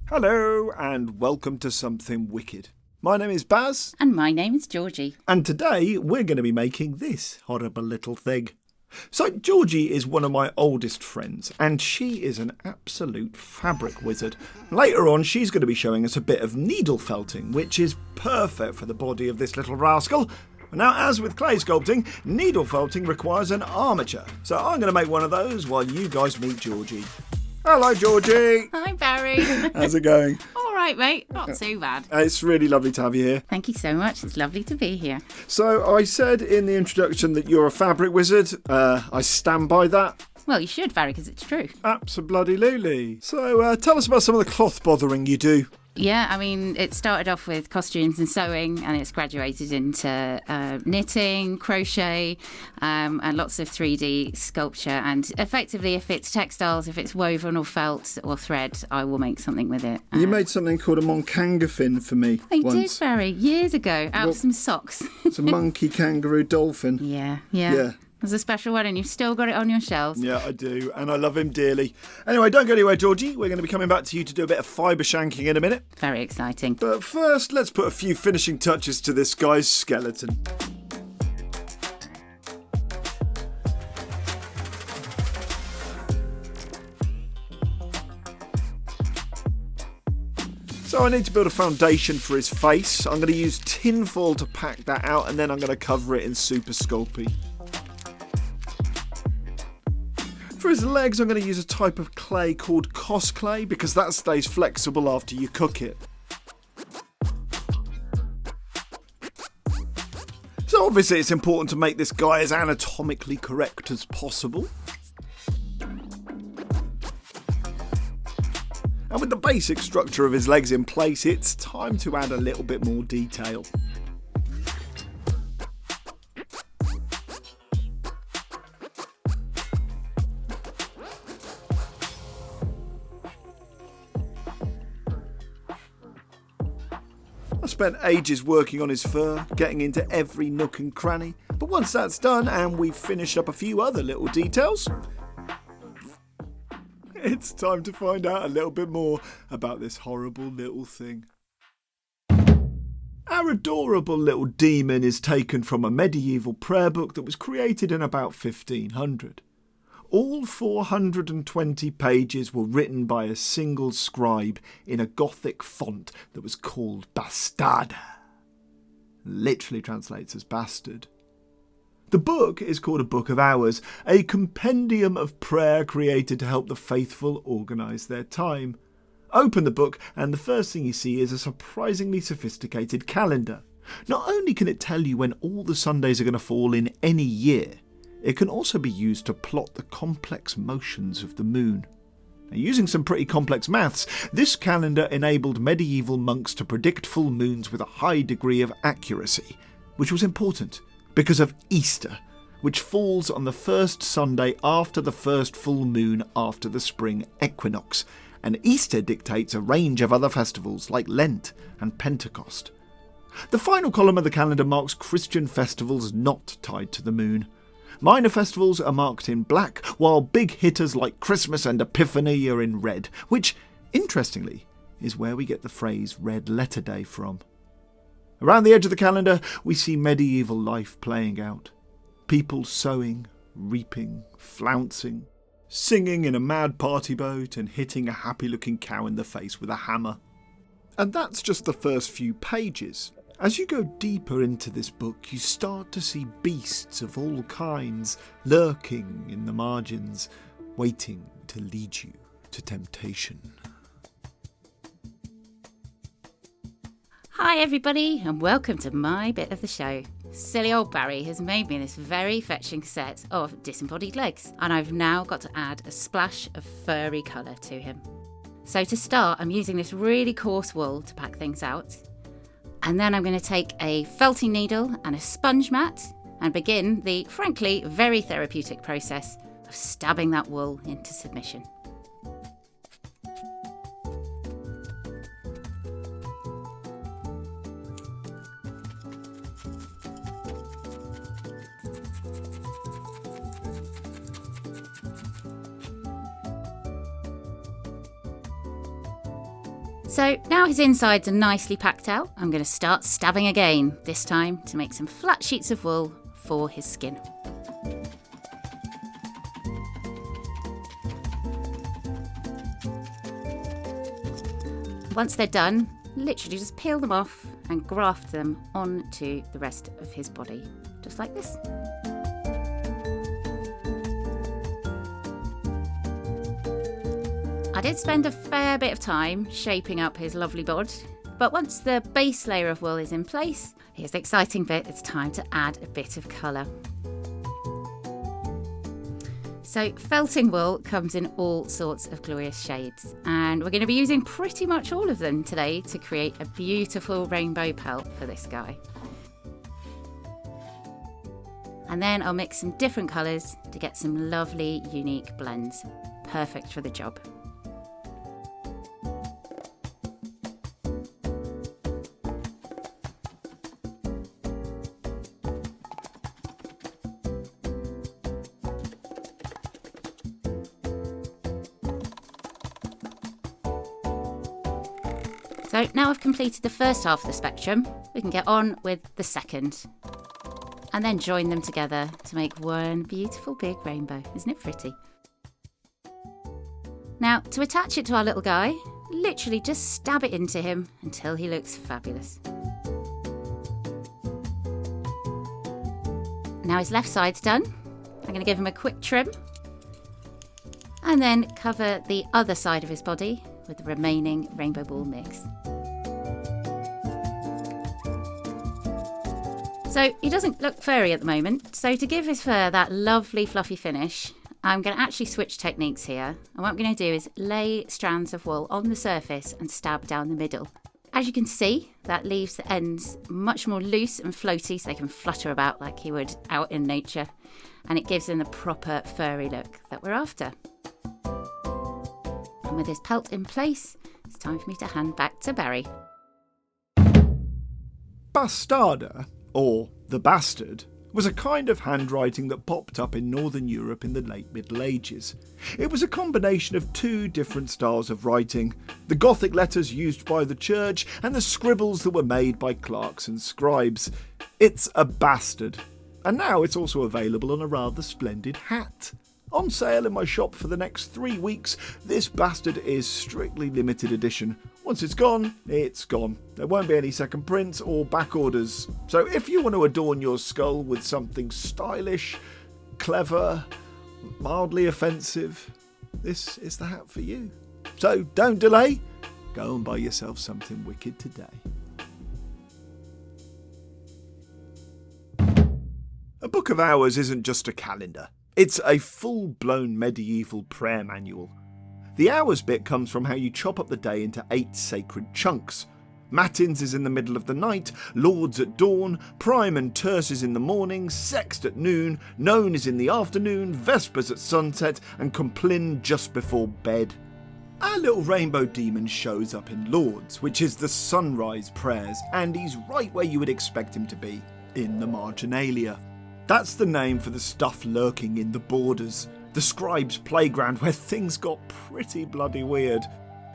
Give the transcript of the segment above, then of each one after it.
Hello and welcome to Something Wicked. My name is Baz. And my name is Georgie. And today we're going to be making this horrible little thing. So Georgie is one of my oldest friends and she is an absolute fabric wizard. Later on she's going to be showing us a bit of needle felting, which is perfect for the body of this little rascal. Now, as with clay sculpting, needle felting requires an armature. So I'm going to make one of those while you guys meet Georgie. Hello, Georgie. Hi, Barry. How's it going? All right, mate. Not too bad. It's really lovely to have you here. Thank you so much. It's lovely to be here. So I said in the introduction that you're a fabric wizard. I stand by that. Well, you should, Barry, because it's true. Abso-bloody-lutely. So tell us about some of the cloth bothering you do. Yeah, I mean, it started off with costumes and sewing, and it's graduated into knitting, crochet, and lots of 3D sculpture. And effectively, if it's textiles, if it's woven or felt or thread, I will make something with it. You made something called a monkanga fin for me once. Did, Barry, years ago, out of some socks. It's a monkey, kangaroo, dolphin. Yeah. There's a special one and you've still got it on your shelves. Yeah, I do. And I love him dearly. Anyway, don't go anywhere, Georgie. We're going to be coming back to you to do a bit of fibre shanking in a minute. Very exciting. But first, let's put a few finishing touches to this guy's skeleton. So I need to build a foundation for his face. I'm going to use tin foil to pack that out and then I'm going to cover it in Super Sculpey. For his legs, I'm going to use a type of clay called Cosclay because that stays flexible after you cook it. So obviously it's important to make this guy as anatomically correct as possible. And with the basic structure of his legs in place, it's time to add a little bit more detail. I spent ages working on his fur, getting into every nook and cranny, but once that's done and we've finished up a few other little details, it's time to find out a little bit more about this horrible little thing. Our adorable little demon is taken from a medieval prayer book that was created in about 1500. All 420 pages were written by a single scribe in a Gothic font that was called Bastarda. Literally translates as bastard. The book is called a Book of Hours, a compendium of prayer created to help the faithful organise their time. Open the book and the first thing you see is a surprisingly sophisticated calendar. Not only can it tell you when all the Sundays are going to fall in any year, it can also be used to plot the complex motions of the moon. Now, using some pretty complex maths, this calendar enabled medieval monks to predict full moons with a high degree of accuracy, which was important because of Easter, which falls on the first Sunday after the first full moon after the spring equinox, and Easter dictates a range of other festivals like Lent and Pentecost. The final column of the calendar marks Christian festivals not tied to the moon. Minor festivals are marked in black, while big hitters like Christmas and Epiphany are in red, which, interestingly, is where we get the phrase Red Letter Day from. Around the edge of the calendar, we see medieval life playing out. People sowing, reaping, flouncing, singing in a mad party boat and hitting a happy-looking cow in the face with a hammer. And that's just the first few pages. As you go deeper into this book, you start to see beasts of all kinds lurking in the margins, waiting to lead you to temptation. Hi everybody and welcome to my bit of the show. Silly old Barry has made me this very fetching set of disembodied legs and I've now got to add a splash of furry colour to him. So to start, I'm using this really coarse wool to pack things out. And then I'm going to take a felting needle and a sponge mat and begin the, frankly, very therapeutic process of stabbing that wool into submission. So now his insides are nicely packed out, I'm going to start stabbing again, this time to make some flat sheets of wool for his skin. Once they're done, literally just peel them off and graft them onto the rest of his body, just like this. I did spend a fair bit of time shaping up his lovely bod, but once the base layer of wool is in place, here's the exciting bit, it's time to add a bit of colour. So felting wool comes in all sorts of glorious shades, and we're going to be using pretty much all of them today to create a beautiful rainbow pelt for this guy. And then I'll mix some different colours to get some lovely unique blends, perfect for the job. So now I've completed the first half of the spectrum, we can get on with the second. And then join them together to make one beautiful big rainbow. Isn't it pretty? Now, to attach it to our little guy, literally just stab it into him until he looks fabulous. Now his left side's done. I'm going to give him a quick trim. And then cover the other side of his body with the remaining rainbow ball mix. So he doesn't look furry at the moment, so to give his fur that lovely fluffy finish, I'm going to actually switch techniques here. And what I'm going to do is lay strands of wool on the surface and stab down the middle. As you can see, that leaves the ends much more loose and floaty so they can flutter about like he would out in nature. And it gives them the proper furry look that we're after. And with his pelt in place, it's time for me to hand back to Barry. Bastarda, or the Bastard, was a kind of handwriting that popped up in Northern Europe in the late Middle Ages. It was a combination of two different styles of writing, the Gothic letters used by the church and the scribbles that were made by clerks and scribes. It's a bastard, and now it's also available on a rather splendid hat. On sale in my shop for the next 3 weeks, this bastard is strictly limited edition. Once it's gone, it's gone. There won't be any second prints or back orders. So if you want to adorn your skull with something stylish, clever, mildly offensive, this is the hat for you. So don't delay, go and buy yourself something wicked today. A Book of Hours isn't just a calendar. It's a full-blown medieval prayer manual. The hours bit comes from how you chop up the day into 8 sacred chunks. Matins is in the middle of the night, Lauds at dawn, Prime and Terce is in the morning, Sext at noon, None is in the afternoon, Vespers at sunset, and Compline just before bed. Our little rainbow demon shows up in Lauds, which is the sunrise prayers, and he's right where you would expect him to be, in the Marginalia. That's the name for the stuff lurking in the borders, the scribe's playground where things got pretty bloody weird.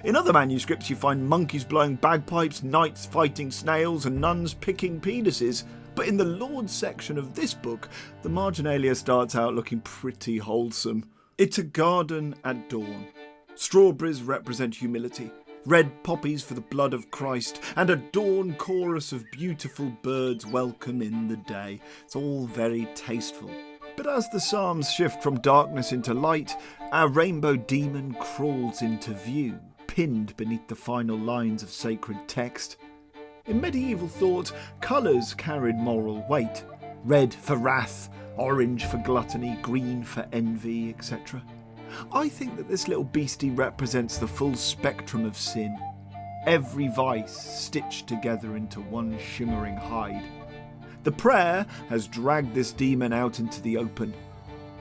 In other manuscripts you find monkeys blowing bagpipes, knights fighting snails and nuns picking penises, but in the Lord section of this book, the Marginalia starts out looking pretty wholesome. It's a garden at dawn. Strawberries represent humility, red poppies for the blood of Christ, and a dawn chorus of beautiful birds welcome in the day. It's all very tasteful. But as the psalms shift from darkness into light, our rainbow demon crawls into view, pinned beneath the final lines of sacred text. In medieval thought, colours carried moral weight. Red for wrath, orange for gluttony, green for envy, etc. I think that this little beastie represents the full spectrum of sin. Every vice stitched together into one shimmering hide. The prayer has dragged this demon out into the open.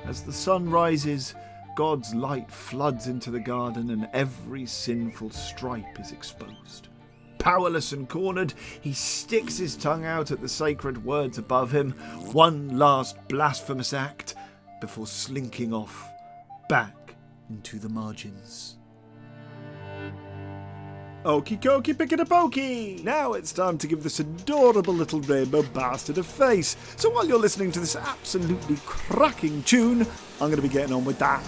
As the sun rises, God's light floods into the garden and every sinful stripe is exposed. Powerless and cornered, he sticks his tongue out at the sacred words above him, one last blasphemous act before slinking off back into the margins. Okie dokie, pick it a pokey! Now it's time to give this adorable little rainbow bastard a face. So while you're listening to this absolutely cracking tune, I'm going to be getting on with that.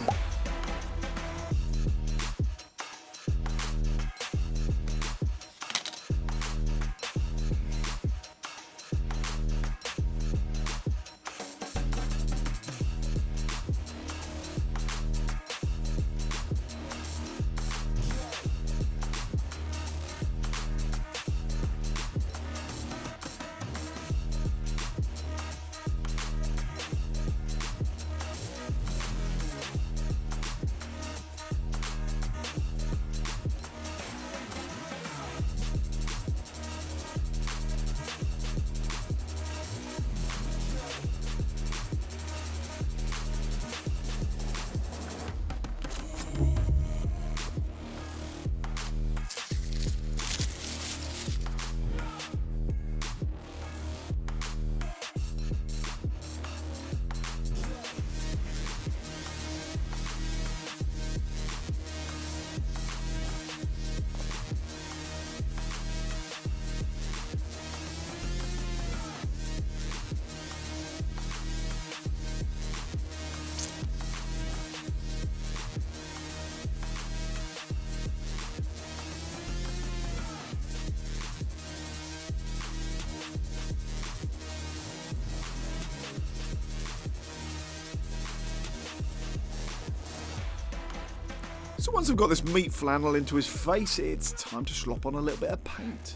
So once I've got this meat flannel into his face, it's time to slop on a little bit of paint.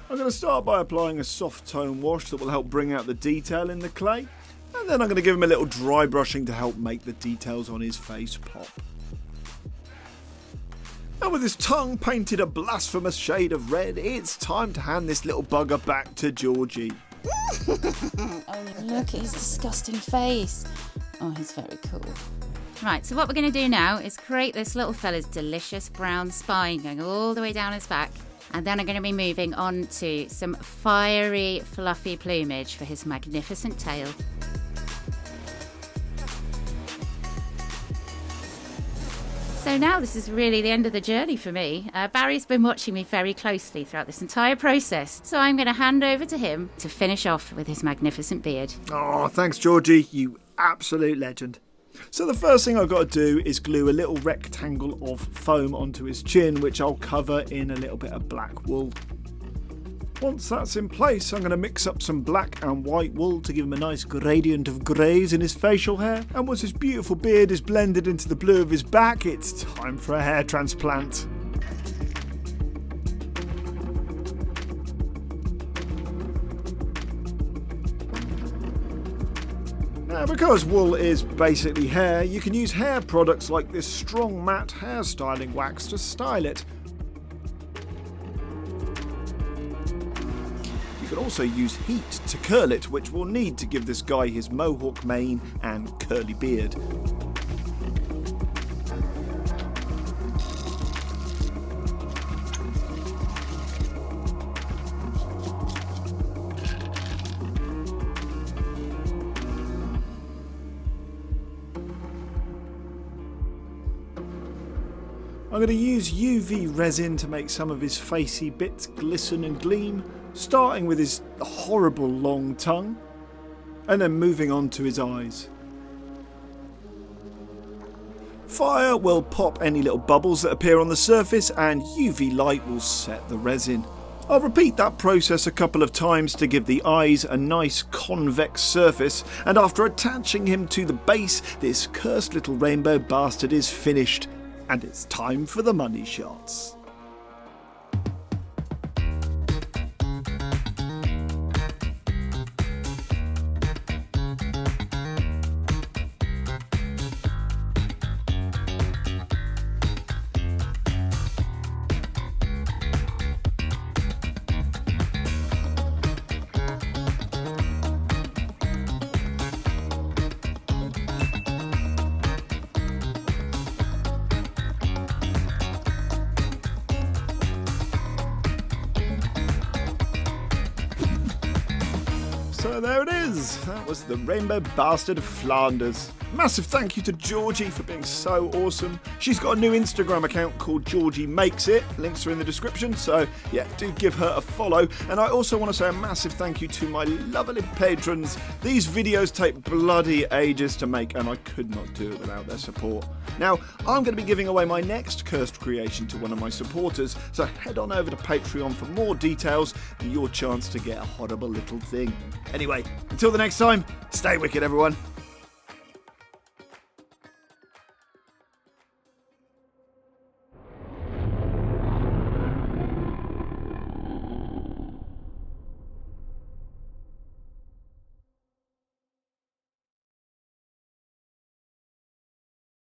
I'm going to start by applying a soft tone wash that will help bring out the detail in the clay, and then I'm going to give him a little dry brushing to help make the details on his face pop. And with his tongue painted a blasphemous shade of red, it's time to hand this little bugger back to Georgie. Oh, look at his disgusting face. Oh, he's very cool. Right, so what we're going to do now is create this little fella's delicious brown spine going all the way down his back. And then I'm going to be moving on to some fiery, fluffy plumage for his magnificent tail. So now this is really the end of the journey for me. Barry's been watching me very closely throughout this entire process, so I'm going to hand over to him to finish off with his magnificent beard. Oh, thanks, Georgie, you absolute legend. So the first thing I've got to do is glue a little rectangle of foam onto his chin, which I'll cover in a little bit of black wool. Once that's in place, I'm going to mix up some black and white wool to give him a nice gradient of greys in his facial hair. And once his beautiful beard is blended into the blue of his back, it's time for a hair transplant. Now, because wool is basically hair, you can use hair products like this strong matte hair styling wax to style it. You can also use heat to curl it, which we'll need to give this guy his mohawk mane and curly beard. I'm going to use UV resin to make some of his facey bits glisten and gleam, starting with his horrible long tongue, and then moving on to his eyes. Fire will pop any little bubbles that appear on the surface, and UV light will set the resin. I'll repeat that process a couple of times to give the eyes a nice convex surface, and after attaching him to the base, this cursed little rainbow bastard is finished. And it's time for the money shots. So there it is, that was the Rainbow Bastard of Flanders. Massive thank you to Georgie for being so awesome. She's got a new Instagram account called Georgie Makes It. Links are in the description, so yeah, do give her a follow. And I also want to say a massive thank you to my lovely patrons. These videos take bloody ages to make, and I could not do it without their support. Now, I'm going to be giving away my next cursed creation to one of my supporters, so head on over to Patreon for more details and your chance to get a horrible little thing. Anyway, until the next time, stay wicked, everyone.